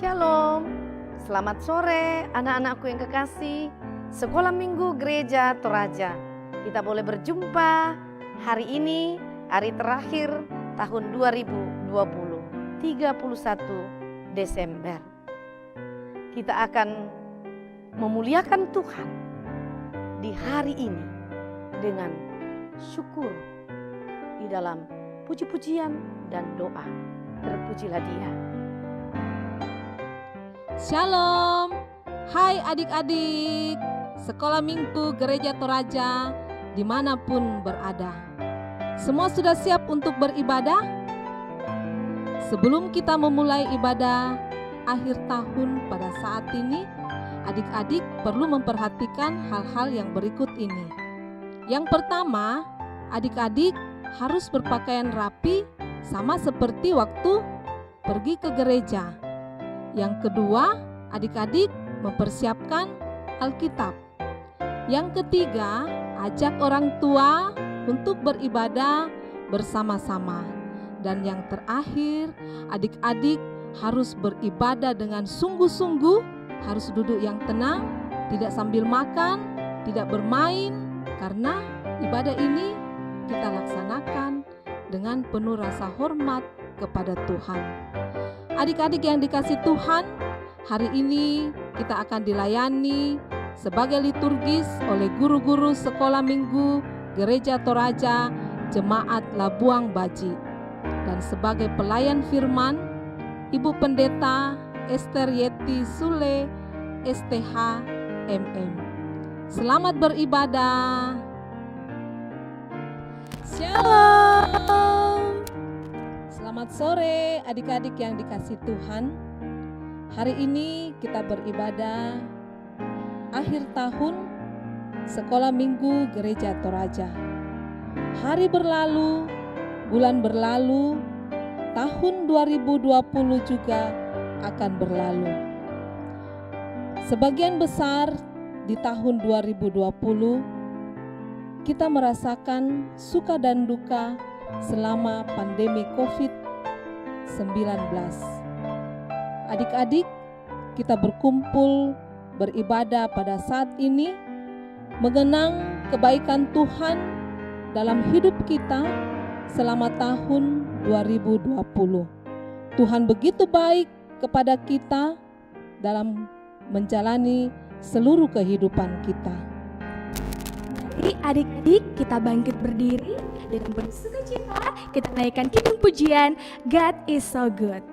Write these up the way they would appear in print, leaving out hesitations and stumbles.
Shalom, selamat sore anak-anakku yang kekasih. Sekolah Minggu Gereja Toraja. Kita boleh berjumpa hari ini, hari terakhir tahun 2020, 31 Desember. Kita akan memuliakan Tuhan di hari ini dengan syukur di dalam puji-pujian dan doa. Terpujilah Dia. Shalom, hai adik-adik Sekolah Minggu Gereja Toraja dimanapun berada. Semua sudah siap untuk beribadah? Sebelum kita memulai ibadah akhir tahun pada saat ini, adik-adik perlu memperhatikan hal-hal yang berikut ini. Yang pertama, adik-adik harus berpakaian rapi sama seperti waktu pergi ke gereja. Yang kedua, adik-adik mempersiapkan Alkitab. Yang ketiga, ajak orang tua untuk beribadah bersama-sama. Dan yang terakhir, adik-adik harus beribadah dengan sungguh-sungguh, harus duduk yang tenang, tidak sambil makan, tidak bermain, karena ibadah ini kita laksanakan dengan penuh rasa hormat kepada Tuhan. Adik-adik yang dikasih Tuhan, hari ini kita akan dilayani sebagai liturgis oleh guru-guru Sekolah Minggu Gereja Toraja Jemaat Labuang Baji. Dan sebagai pelayan firman, Ibu Pendeta Esther Yeti Sule, STH MM. Selamat beribadah. Shalom. Selamat sore adik-adik yang dikasih Tuhan. Hari ini kita beribadah akhir tahun Sekolah Minggu Gereja Toraja. Hari berlalu, bulan berlalu, tahun 2020 juga akan berlalu. Sebagian besar di tahun 2020 kita merasakan suka dan duka selama pandemi COVID-19. Adik-adik, kita berkumpul beribadah pada saat ini, mengenang kebaikan Tuhan dalam hidup kita selama tahun 2020. Tuhan begitu baik kepada kita dalam menjalani seluruh kehidupan kita. Mari adik-adik kita bangkit berdiri dengan penuh sukacita, kita naikkan kidung pujian God is so good.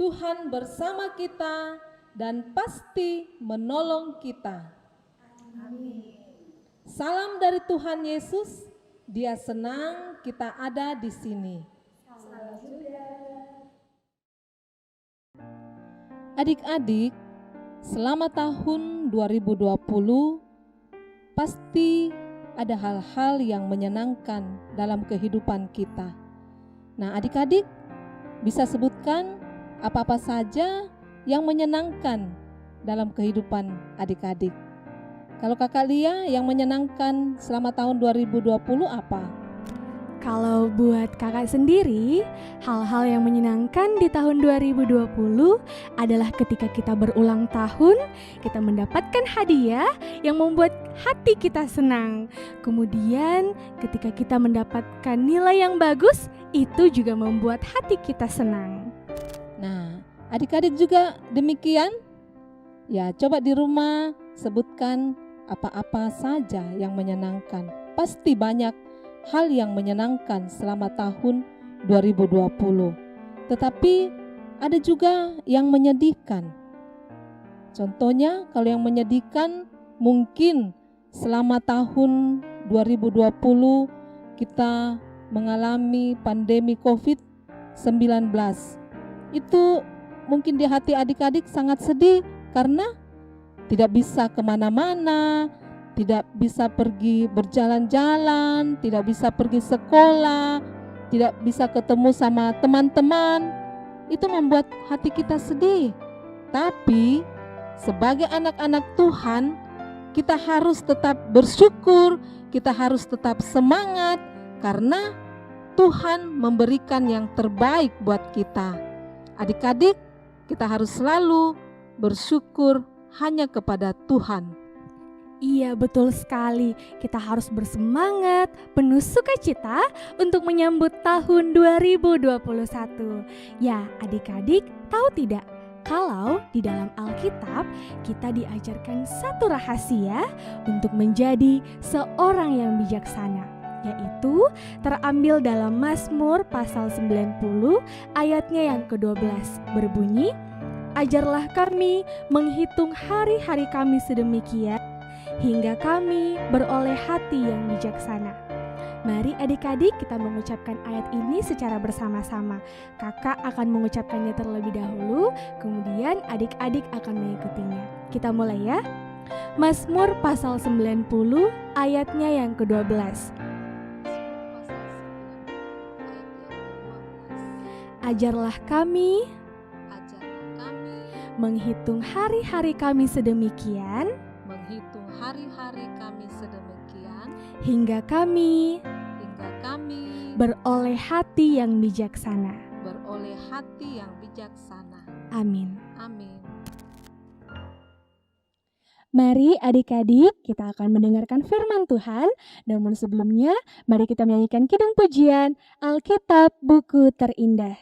Tuhan bersama kita dan pasti menolong kita. Amin. Salam dari Tuhan Yesus, Dia senang kita ada di sini. Salam juga. Adik-adik, selama tahun 2020 pasti ada hal-hal yang menyenangkan dalam kehidupan kita. Nah, adik-adik bisa sebutkan apa-apa saja yang menyenangkan dalam kehidupan adik-adik. Kalau Kakak Lia, yang menyenangkan selama tahun 2020 apa? Kalau buat kakak sendiri, hal-hal yang menyenangkan di tahun 2020 adalah ketika kita berulang tahun, kita mendapatkan hadiah yang membuat hati kita senang. Kemudian ketika kita mendapatkan nilai yang bagus, itu juga membuat hati kita senang. Nah, adik-adik juga demikian? Ya, coba di rumah sebutkan apa-apa saja yang menyenangkan. Pasti banyak hal yang menyenangkan selama tahun 2020. Tetapi ada juga yang menyedihkan. Contohnya, kalau yang menyedihkan mungkin selama tahun 2020 kita mengalami pandemi COVID-19. Itu mungkin di hati adik-adik sangat sedih karena tidak bisa kemana-mana, tidak bisa pergi berjalan-jalan, tidak bisa pergi sekolah, tidak bisa ketemu sama teman-teman. Itu membuat hati kita sedih. Tapi sebagai anak-anak Tuhan, kita harus tetap bersyukur, kita harus tetap semangat karena Tuhan memberikan yang terbaik buat kita. Adik-adik, kita harus selalu bersyukur hanya kepada Tuhan. Iya, betul sekali. Kita harus bersemangat, penuh sukacita untuk menyambut tahun 2021. Ya, adik-adik, tahu tidak? Kalau di dalam Alkitab kita diajarkan satu rahasia untuk menjadi seorang yang bijaksana, yaitu terambil dalam Mazmur pasal 90 ayatnya yang ke-12 berbunyi, "Ajarlah kami menghitung hari-hari kami sedemikian, hingga kami beroleh hati yang bijaksana." Mari adik-adik kita mengucapkan ayat ini secara bersama-sama. Kakak akan mengucapkannya terlebih dahulu, kemudian adik-adik akan mengikutinya. Kita mulai ya. Mazmur pasal 90 ayatnya yang ke-12. Ajarlah kami menghitung hari-hari kami sedemikian, hingga kami beroleh hati yang bijaksana. Amin. Mari adik-adik kita akan mendengarkan firman Tuhan. Namun sebelumnya mari kita menyanyikan kidung pujian Alkitab Buku Terindah.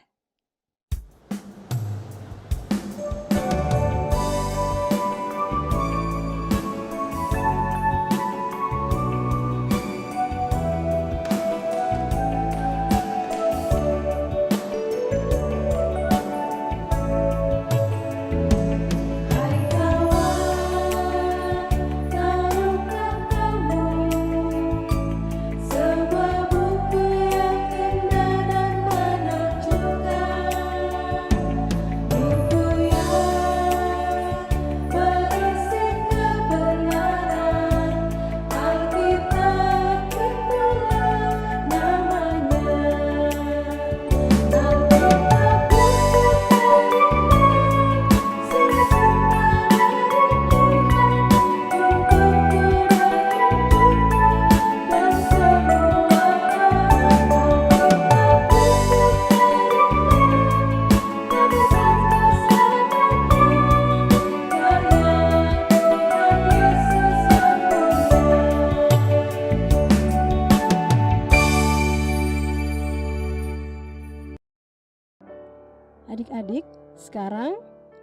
Adik-adik, sekarang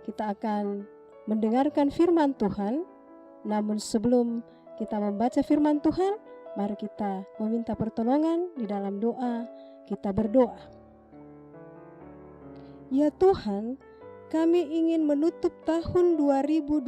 kita akan mendengarkan firman Tuhan. Namun sebelum kita membaca firman Tuhan, mari kita meminta pertolongan di dalam doa. Kita berdoa. Ya Tuhan, kami ingin menutup tahun 2020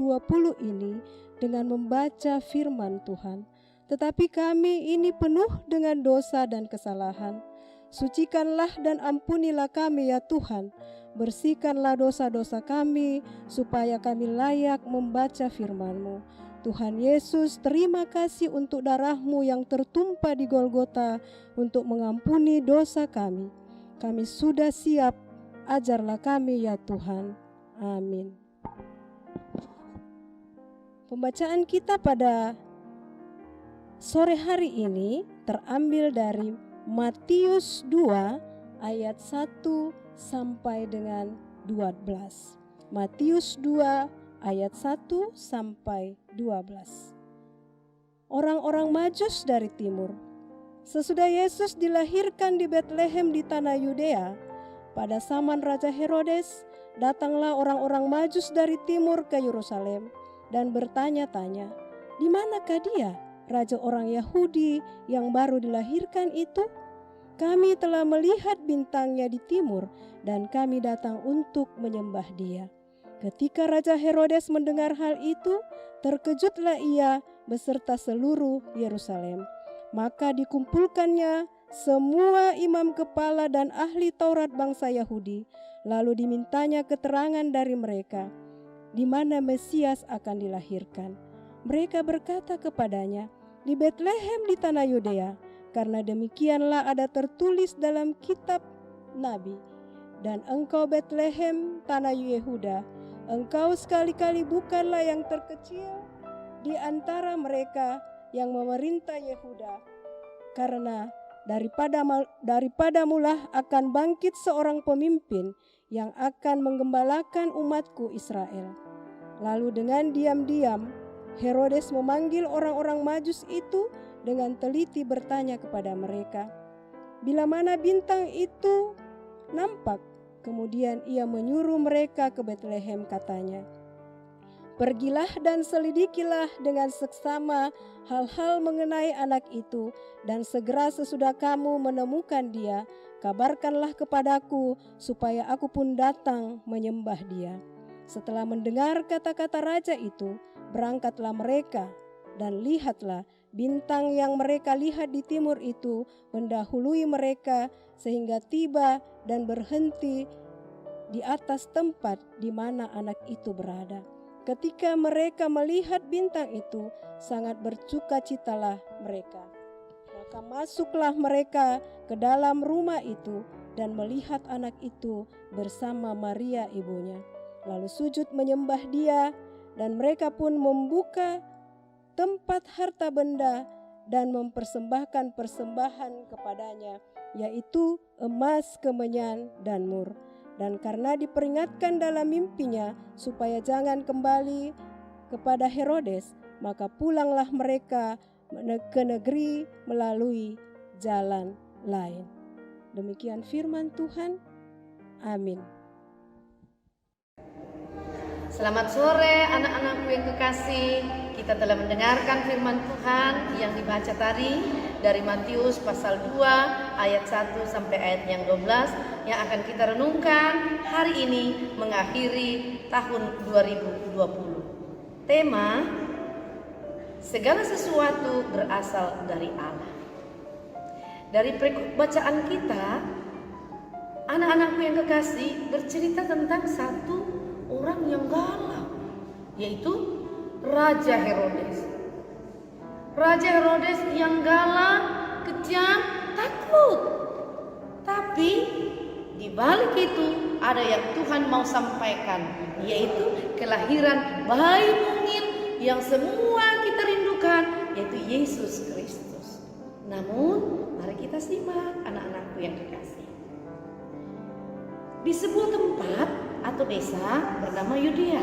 ini dengan membaca firman Tuhan. Tetapi kami ini penuh dengan dosa dan kesalahan. Sucikanlah dan ampunilah kami ya Tuhan. Bersihkanlah dosa-dosa kami supaya kami layak membaca firman-Mu. Tuhan Yesus, terima kasih untuk darah-Mu yang tertumpah di Golgota untuk mengampuni dosa kami. Kami sudah siap, ajarlah kami ya Tuhan. Amin. Pembacaan kita pada sore hari ini terambil dari Matius 2 ayat 1 sampai dengan 12. Matius 2 ayat 1 sampai 12. Orang-orang Majus dari timur. Sesudah Yesus dilahirkan di Betlehem di tanah Yudea, pada zaman Raja Herodes, datanglah orang-orang Majus dari timur ke Yerusalem dan bertanya-tanya, "Di manakah dia, raja orang Yahudi yang baru dilahirkan itu? Kami telah melihat bintangnya di timur dan kami datang untuk menyembah dia." Ketika Raja Herodes mendengar hal itu, terkejutlah ia beserta seluruh Yerusalem. Maka dikumpulkannya semua imam kepala dan ahli Taurat bangsa Yahudi, lalu dimintanya keterangan dari mereka, di mana Mesias akan dilahirkan. Mereka berkata kepadanya, "Di Betlehem di tanah Yudea, karena demikianlah ada tertulis dalam kitab Nabi. Dan engkau Betlehem, tanah Yehuda, engkau sekali-kali bukanlah yang terkecil di antara mereka yang memerintah Yehuda, karena daripadamulah akan bangkit seorang pemimpin yang akan menggembalakan umatku Israel." Lalu dengan diam-diam Herodes memanggil orang-orang Majus itu dengan teliti bertanya kepada mereka, "Bila mana bintang itu nampak?" Kemudian ia menyuruh mereka ke Betlehem, katanya, "Pergilah dan selidikilah dengan seksama hal-hal mengenai anak itu, dan segera sesudah kamu menemukan dia, kabarkanlah kepadaku supaya aku pun datang menyembah dia." Setelah mendengar kata-kata raja itu, berangkatlah mereka, dan lihatlah bintang yang mereka lihat di timur itu mendahului mereka sehingga tiba dan berhenti di atas tempat di mana anak itu berada. Ketika mereka melihat bintang itu, sangat bersukacitalah mereka. Maka masuklah mereka ke dalam rumah itu dan melihat anak itu bersama Maria ibunya. Lalu sujud menyembah dia, dan mereka pun membuka tempat harta benda dan mempersembahkan persembahan kepadanya, yaitu emas, kemenyan, dan mur. Dan karena diperingatkan dalam mimpinya supaya jangan kembali kepada Herodes, maka pulanglah mereka ke negeri melalui jalan lain. Demikian firman Tuhan. Amin. Selamat sore anak-anakku yang kekasih. Kita telah mendengarkan firman Tuhan yang dibaca tadi dari Matius pasal 2 ayat 1 sampai ayat yang 12 yang akan kita renungkan hari ini mengakhiri tahun 2020. Tema: segala sesuatu berasal dari Allah. Dari bacaan kita, anak-anakku yang kekasih, bercerita tentang satu orang yang galak, yaitu Raja Herodes. Raja Herodes yang galak, kejam, takut. Tapi di balik itu ada yang Tuhan mau sampaikan, yaitu kelahiran bayi mungil yang semua kita rindukan, yaitu Yesus Kristus. Namun mari kita simak anak-anakku yang kekasih. Di sebuah tempat atau desa bernama Yudea,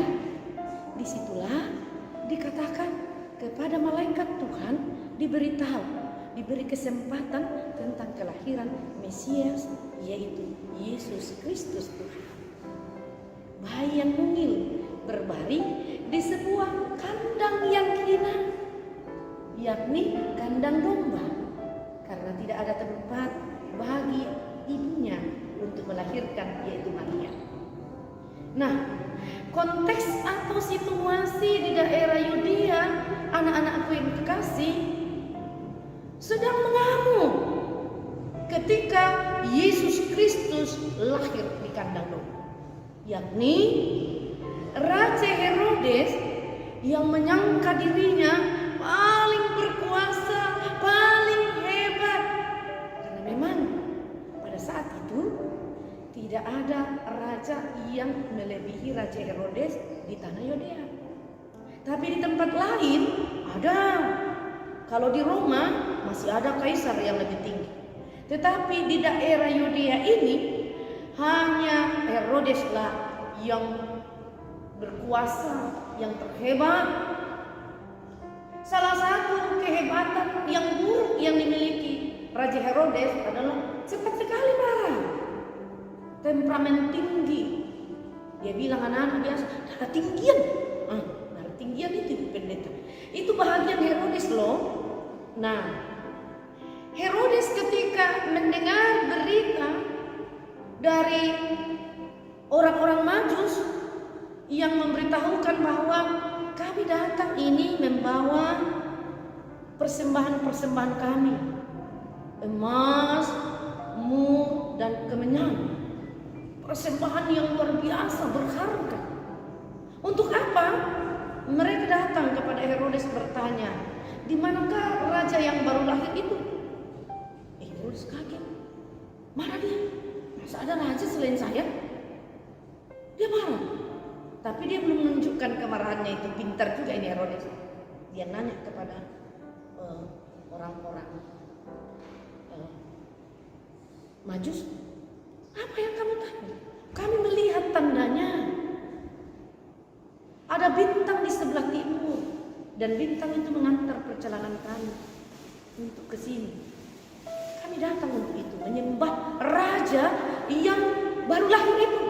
disitulah dikatakan kepada malaikat Tuhan diberi kesempatan tentang kelahiran Mesias, yaitu Yesus Kristus Tuhan. Bayi yang mungil berbaring di sebuah kandang yang hina, yakni kandang domba, karena tidak ada tempat bagi ibunya untuk melahirkan, yaitu Maria. Nah, konteks atau situasi di daerah Yudea, anak-anakku yang kekasih, sedang mengamuk ketika Yesus Kristus lahir di kandang domba, yakni Raja Herodes yang menyangka dirinya paling berkuasa, paling hebat, karena memang pada saat itu tidak ada raja yang melebihi Raja Herodes di tanah Yudea. Tapi di tempat lain ada. Kalau di Roma masih ada kaisar yang lebih tinggi. Tetapi di daerah Yudea ini hanya Herodeslah yang berkuasa, yang terhebat. Salah satu kehebatan yang buruk yang dimiliki Raja Herodes adalah cepat sekali marah, temperamen tinggi. Dia bilang anak-anak biasa, darah tinggian. Darah tinggian itu pendeta. Itu bahagian Herodes loh. Nah, Herodes ketika mendengar berita dari orang-orang Majus yang memberitahukan bahwa kami datang ini membawa persembahan-persembahan kami, emas, mur, dan kemenyan. Persembahan yang luar biasa, berharga. Untuk apa? Mereka datang kepada Herodes bertanya, di manakah raja yang baru lahir itu? Herodes kaget. Mana dia? Masa ada raja selain saya? Dia marah. Tapi dia belum menunjukkan kemarahannya itu. Pintar juga ini Herodes. Dia nanya kepada orang-orang Majus, apa yang kamu tanya? Kami melihat tandanya. Ada bintang di sebelah timur. Dan bintang itu mengantar perjalanan kami untuk ke sini. Kami datang untuk itu, menyembah raja yang baru lahir itu.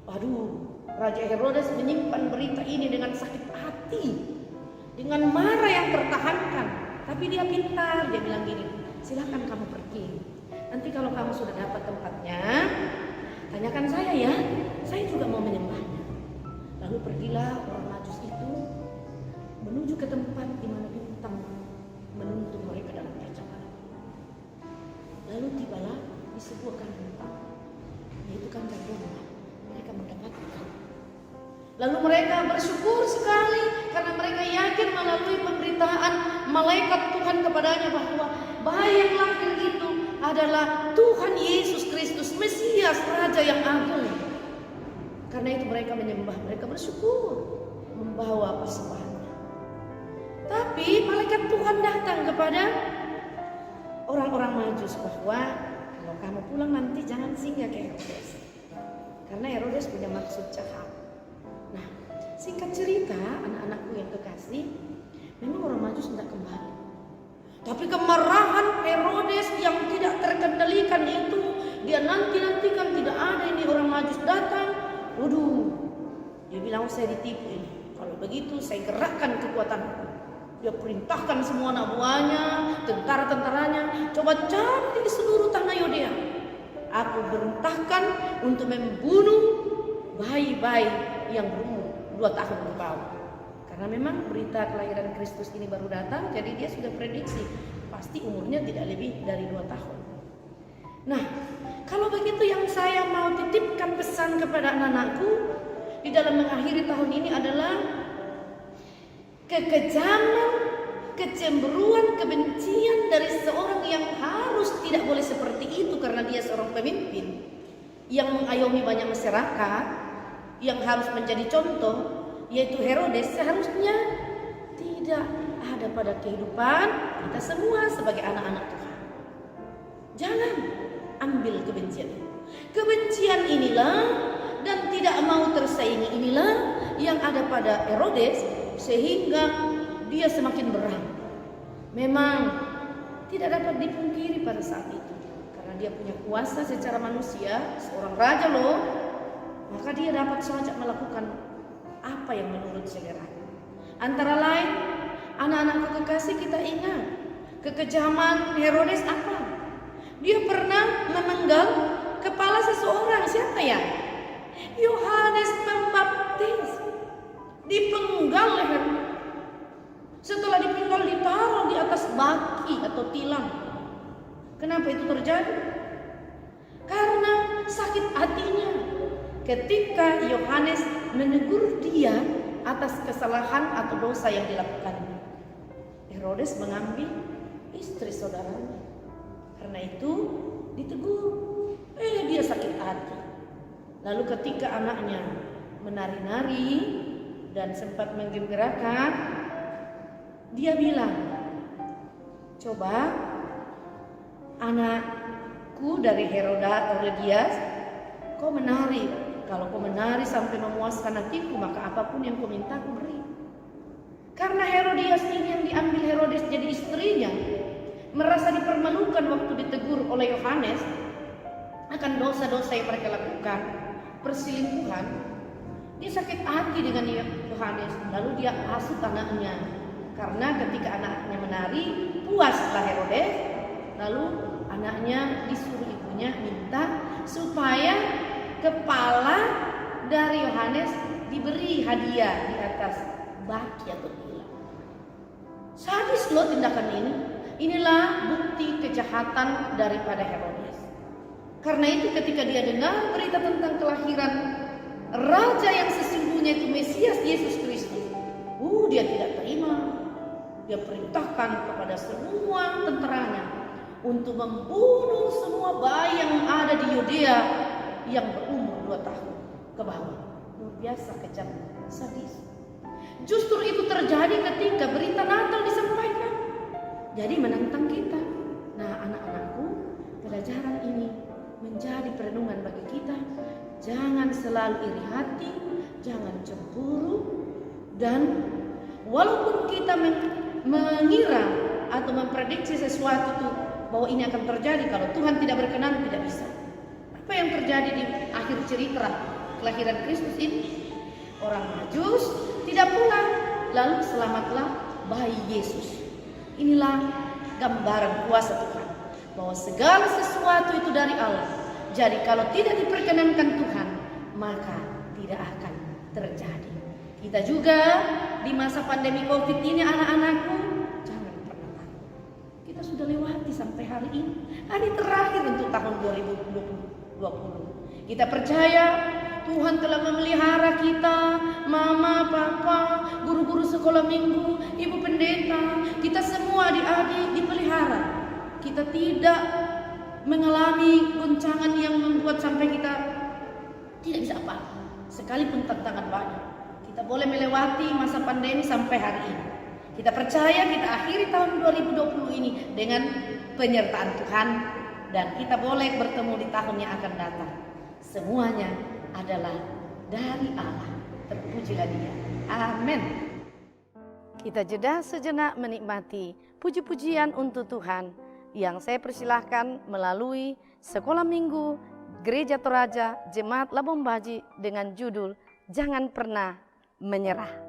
Aduh, Raja Herodes menyimpan berita ini dengan sakit hati, dengan marah yang tertahankan. Tapi dia pintar, dia bilang gini, silakan kamu pergi. Nanti kalau kamu sudah dapat tempatnya, tanyakan saya ya, saya juga mau menyembahnya. Lalu pergilah orang Majus itu menuju ke tempat di mana bintang menuntun mereka dalam perjalanan. Lalu tibalah di sebuah kandang, yaitu kandang domba. Mereka mendapatkan. Lalu mereka bersyukur sekali karena mereka yakin melalui pemberitaan malaikat Tuhan kepadanya bahwa bayi yang lahir itu adalah Tuhan Yesus Kristus, Mesias, Raja yang agung. Karena itu mereka menyembah, mereka bersyukur, membawa persembahannya. Tapi malaikat Tuhan datang kepada orang-orang Majus bahwa kalau kamu pulang nanti jangan singgah ke Herodes, karena Herodes punya maksud jahat. Nah, singkat cerita, anak-anakku yang kekasih, memang orang Majus tidak kembali. Tapi kemarahan Herodes yang tidak terkendalikan itu, dia nantikan tidak ada ini orang Majus datang. Waduh, dia bilang saya ditipu ini. Kalau begitu saya gerakkan kekuatanku. Dia perintahkan semua anak buahnya, tentara-tentaranya, coba cari di seluruh tanah Yudea. Aku perintahkan untuk membunuh bayi-bayi yang berumur 2 tahun ke bawah. Karena memang berita kelahiran Kristus ini baru datang, jadi dia sudah prediksi pasti umurnya tidak lebih dari 2 tahun. Nah, kalau begitu yang saya mau titipkan pesan kepada anak-anakku di dalam mengakhiri tahun ini adalah kekejaman, kecemburuan, kebencian dari seorang yang harus tidak boleh seperti itu karena dia seorang pemimpin yang mengayomi banyak masyarakat, yang harus menjadi contoh, yaitu Herodes, seharusnya tidak ada pada kehidupan kita semua sebagai anak-anak Tuhan. Jangan ambil kebencian itu. Kebencian inilah dan tidak mau tersaingi inilah yang ada pada Herodes, sehingga dia semakin berat. Memang tidak dapat dipungkiri pada saat itu, karena dia punya kuasa secara manusia, seorang raja loh, maka dia dapat saja melakukan apa yang menurut selera. Antara lain, anak-anakku kekasih, kita ingat kekejaman Herodes apa? Dia pernah memenggal kepala seseorang. Siapa ya? Yohanes Pembaptis. Dipenggal leher. Setelah dipenggal ditaruh di atas baki atau tilang. Kenapa itu terjadi? Karena sakit hatinya ketika Yohanes menegur dia atas kesalahan atau dosa yang dilakukannya. Herodes mengambil istri saudaranya. Karena itu ditegur, dia sakit hati. Lalu ketika anaknya menari-nari dan sempat menggembirakan, dia bilang, coba anakku dari Herodias, kau menari. Kalau kau menari sampai memuaskan hatiku, maka apapun yang kau minta aku beri. Karena Herodias ini yang diambil Herodes jadi istrinya, merasa dipermalukan waktu ditegur oleh Yohanes akan dosa-dosa yang mereka lakukan, perselingkuhan. Dia sakit hati dengan Yohanes, lalu dia hasut anaknya. Karena ketika anaknya menari, puaslah Herodes, lalu anaknya disuruh ibunya minta supaya kepala dari Yohanes diberi hadiah di atas baki atau tilam. Sadis loh tindakan ini. Inilah bukti kejahatan daripada Herodes. Karena itu ketika dia dengar berita tentang kelahiran raja yang sesungguhnya itu Mesias Yesus Kristus, dia tidak terima. Dia perintahkan kepada semua tentaranya untuk membunuh semua bayi yang ada di Yudea yang berumur 2 tahun ke bawah. Luar biasa kejam, sadis. Justru itu terjadi ketika berita Natal disampaikan. Jadi menantang kita. Nah, anak-anakku, pelajaran ini menjadi perenungan bagi kita. Jangan selalu iri hati, jangan cemburu, dan walaupun kita mengira atau memprediksi sesuatu itu bahwa ini akan terjadi, kalau Tuhan tidak berkenan tidak bisa. Apa yang terjadi di akhir cerita kelahiran Kristus ini? Orang Majus tidak pulang, lalu selamatlah bayi Yesus. Inilah gambaran kuasa Tuhan, bahwa segala sesuatu itu dari Allah. Jadi kalau tidak diperkenankan Tuhan, maka tidak akan terjadi. Kita juga di masa pandemi COVID ini, anak-anakku, jangan pernah takut. Kita sudah lewati sampai hari ini, hari terakhir untuk tahun 2020. Kita percaya Tuhan telah memelihara kita, mama, papa, guru-guru sekolah minggu, ibu pendeta, kita semua adik-adik dipelihara. Kita tidak mengalami goncangan yang membuat sampai kita tidak bisa apa-apa. Sekalipun tantangan banyak, kita boleh melewati masa pandemi sampai hari ini. Kita percaya kita akhiri tahun 2020 ini dengan penyertaan Tuhan, dan kita boleh bertemu di tahun yang akan datang. Semuanya adalah dari Allah. Terpujilah Dia. Amin. Kita jeda sejenak menikmati puji-pujian untuk Tuhan yang saya persilahkan melalui Sekolah Minggu Gereja Toraja Jemaat Labuan Baji dengan judul Jangan Pernah Menyerah.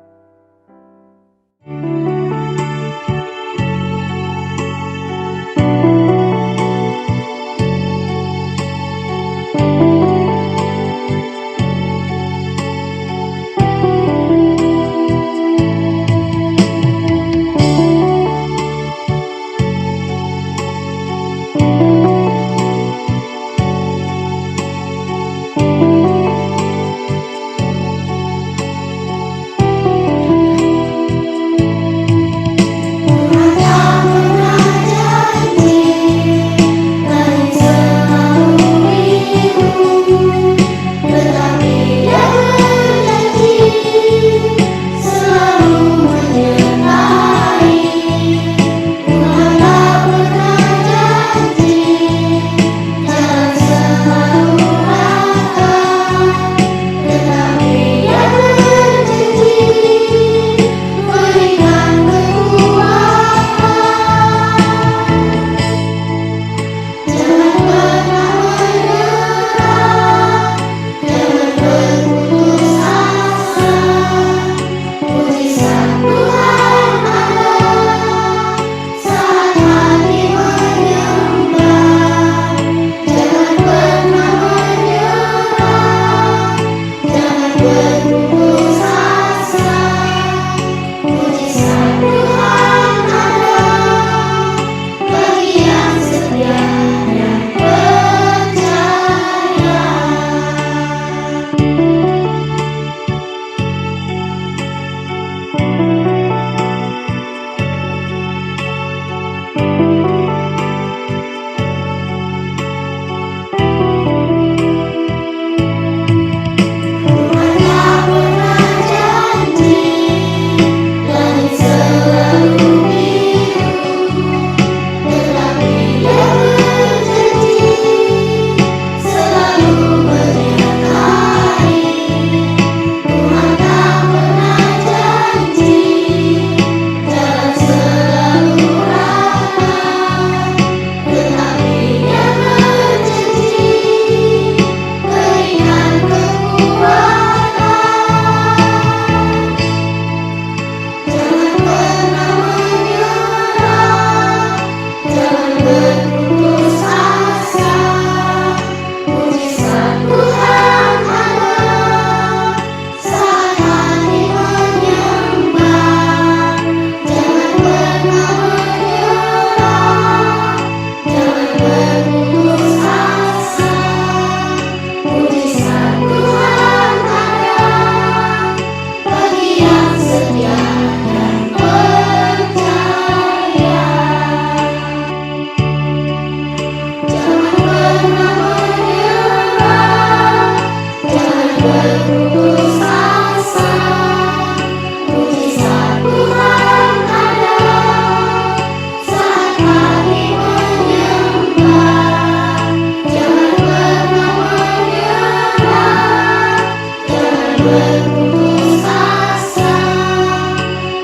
berputus asa,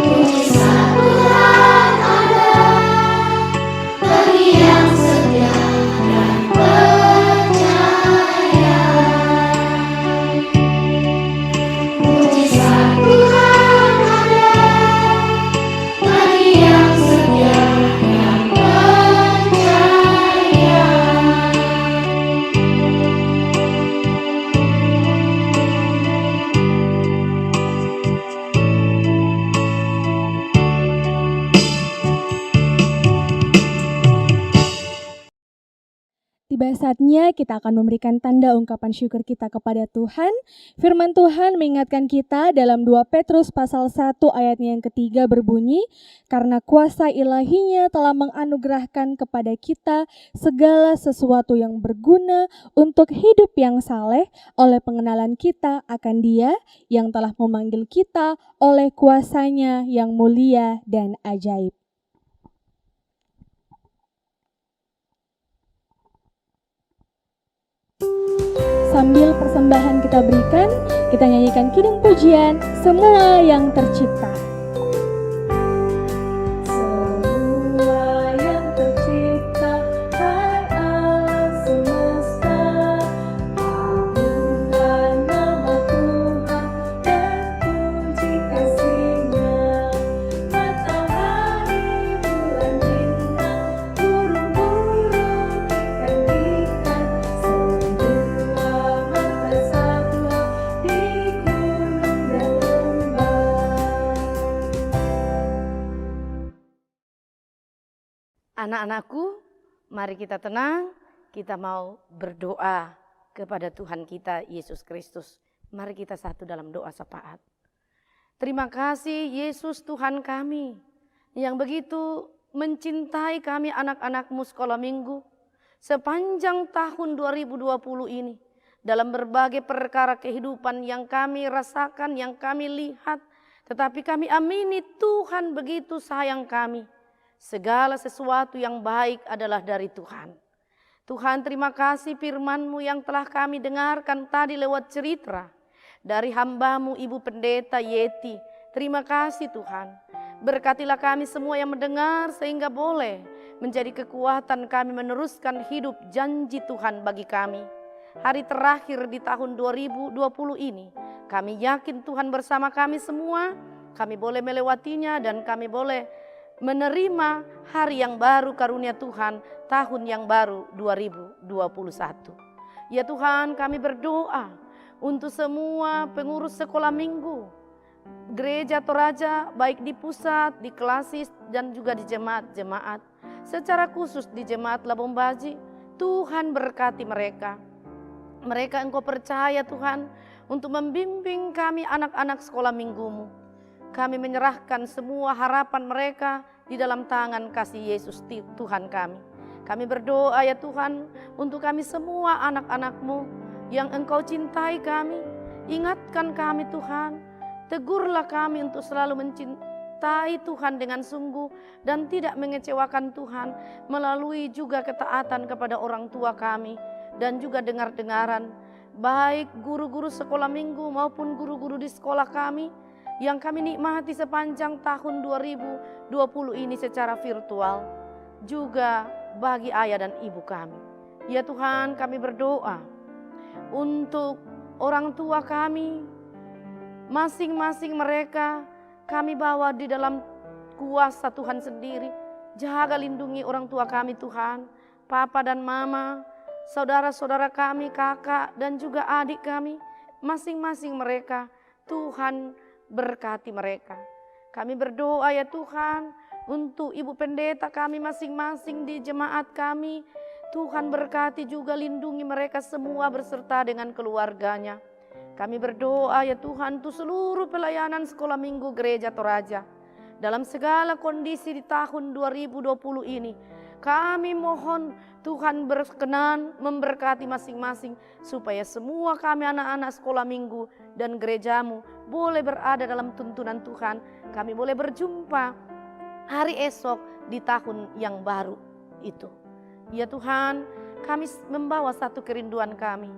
mujizat Tuhan ada bagi yang setia dan percaya. Mujizat Tuhan ada bagi yang setia dan percaya. Tiba saatnya kita akan memberikan tanda ungkapan syukur kita kepada Tuhan. Firman Tuhan mengingatkan kita dalam 2 Petrus pasal 1 ayatnya yang ketiga berbunyi, karena kuasa ilahinya telah menganugerahkan kepada kita segala sesuatu yang berguna untuk hidup yang saleh oleh pengenalan kita akan Dia yang telah memanggil kita oleh kuasanya yang mulia dan ajaib. Sambil persembahan kita berikan, kita nyanyikan kidung pujian Semua yang Tercipta. Semua yang tercipta, hai alam semesta, agungkan nama Tuhan dan puji kasih-Nya. Matahari, bulan, bintang, burung-burung, ikan-ikan, semua mata satwa di gunung dan lembah. Anak-anakku, mari kita tenang, kita mau berdoa kepada Tuhan kita Yesus Kristus. Mari kita satu dalam doa syafaat. Terima kasih Yesus Tuhan kami yang begitu mencintai kami anak-anakmu sekolah minggu sepanjang tahun 2020 ini. Dalam berbagai perkara kehidupan yang kami rasakan, yang kami lihat, tetapi kami amini Tuhan begitu sayang kami. Segala sesuatu yang baik adalah dari Tuhan. Tuhan, terima kasih firman-Mu yang telah kami dengarkan tadi lewat cerita dari hamba-Mu Ibu Pendeta Yeti. Terima kasih Tuhan. Berkatilah kami semua yang mendengar sehingga boleh menjadi kekuatan kami meneruskan hidup janji Tuhan bagi kami. Hari terakhir di tahun 2020 ini, kami yakin Tuhan bersama kami semua. Kami boleh melewatinya dan kami boleh menerima hari yang baru karunia Tuhan, tahun yang baru 2021. Ya Tuhan, kami berdoa untuk semua pengurus sekolah minggu, gereja Toraja, baik di pusat, di klasis, dan juga di jemaat-jemaat. Secara khusus di jemaat Labombaji, Tuhan berkati mereka. Mereka Engkau percaya Tuhan untuk membimbing kami anak-anak sekolah minggumu. Kami menyerahkan semua harapan mereka di dalam tangan kasih Yesus Tuhan kami. Kami berdoa ya Tuhan untuk kami semua anak-anak-Mu yang Engkau cintai kami. Ingatkan kami Tuhan, tegurlah kami untuk selalu mencintai Tuhan dengan sungguh dan tidak mengecewakan Tuhan melalui juga ketaatan kepada orang tua kami dan juga dengar-dengaran baik guru-guru sekolah minggu maupun guru-guru di sekolah kami yang kami nikmati sepanjang tahun 2020 ini secara virtual, juga bagi ayah dan ibu kami. Ya Tuhan, kami berdoa untuk orang tua kami, masing-masing mereka kami bawa di dalam kuasa Tuhan sendiri. Jaga lindungi orang tua kami Tuhan, papa dan mama, saudara-saudara kami, kakak dan juga adik kami, masing-masing mereka Tuhan berkati mereka. Kami berdoa ya Tuhan untuk ibu pendeta kami masing-masing di jemaat kami. Tuhan berkati juga lindungi mereka semua beserta dengan keluarganya. Kami berdoa ya Tuhan untuk seluruh pelayanan sekolah minggu gereja Toraja. Dalam segala kondisi di tahun 2020 ini, kami mohon Tuhan berkenan memberkati masing-masing supaya semua kami anak-anak sekolah minggu dan gerejamu boleh berada dalam tuntunan Tuhan. Kami boleh berjumpa hari esok di tahun yang baru itu. Ya Tuhan, kami membawa satu kerinduan kami.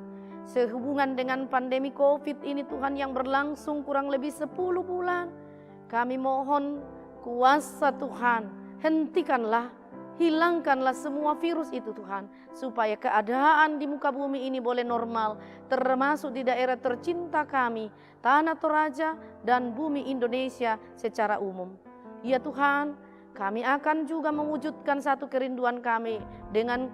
sehubungan dengan pandemi COVID ini Tuhan yang berlangsung kurang lebih 10 bulan. Kami mohon kuasa Tuhan, hentikanlah, hilangkanlah semua virus itu Tuhan, supaya keadaan di muka bumi ini boleh normal, termasuk di daerah tercinta kami, Tanah Toraja dan bumi Indonesia secara umum. Ya Tuhan, kami akan juga mewujudkan satu kerinduan kami dengan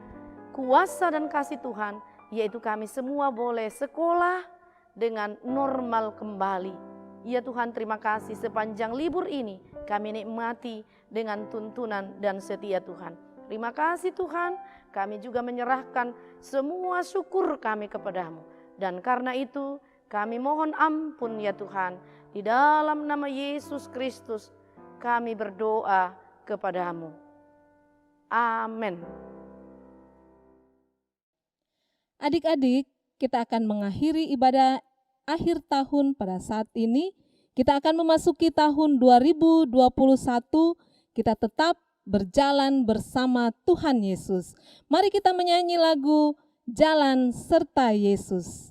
kuasa dan kasih Tuhan, yaitu kami semua boleh sekolah dengan normal kembali. Ya Tuhan, terima kasih sepanjang libur ini kami nikmati dengan tuntunan dan setia Tuhan. Terima kasih Tuhan, kami juga menyerahkan semua syukur kami kepadamu. Dan karena itu kami mohon ampun ya Tuhan, di dalam nama Yesus Kristus kami berdoa kepadamu. Amin. Adik-adik, kita akan mengakhiri ibadah akhir tahun pada saat ini. Kita akan memasuki tahun 2021, kita tetap berjalan bersama Tuhan Yesus. Mari kita menyanyi lagu Jalan Serta Yesus.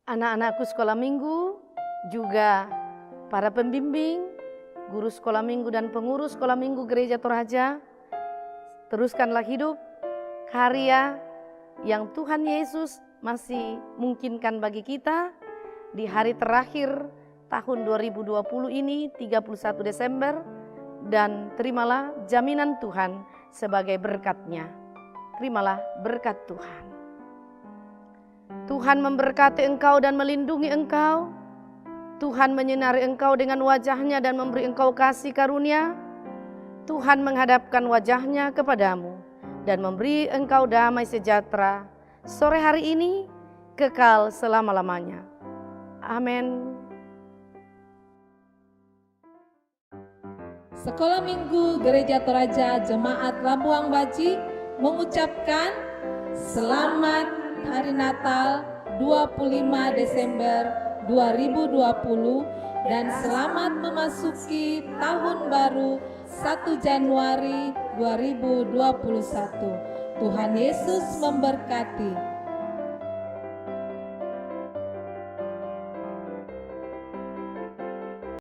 Anak-anakku sekolah minggu, juga para pembimbing, guru sekolah minggu dan pengurus sekolah minggu Gereja Toraja, teruskanlah hidup karya yang Tuhan Yesus masih mungkinkan bagi kita di hari terakhir tahun 2020 ini 31 Desember, dan terimalah jaminan Tuhan sebagai berkat-Nya. Terimalah berkat Tuhan. Tuhan memberkati engkau dan melindungi engkau. Tuhan menyinari engkau dengan wajah-Nya dan memberi engkau kasih karunia. Tuhan menghadapkan wajah-Nya kepadamu dan memberi engkau damai sejahtera sore hari ini, kekal selama-lamanya. Amin. Sekolah Minggu Gereja Toraja Jemaat Labuang Baji mengucapkan selamat Hari Natal 25 Desember 2020 dan selamat memasuki tahun baru 1 Januari 2021. Tuhan Yesus memberkati.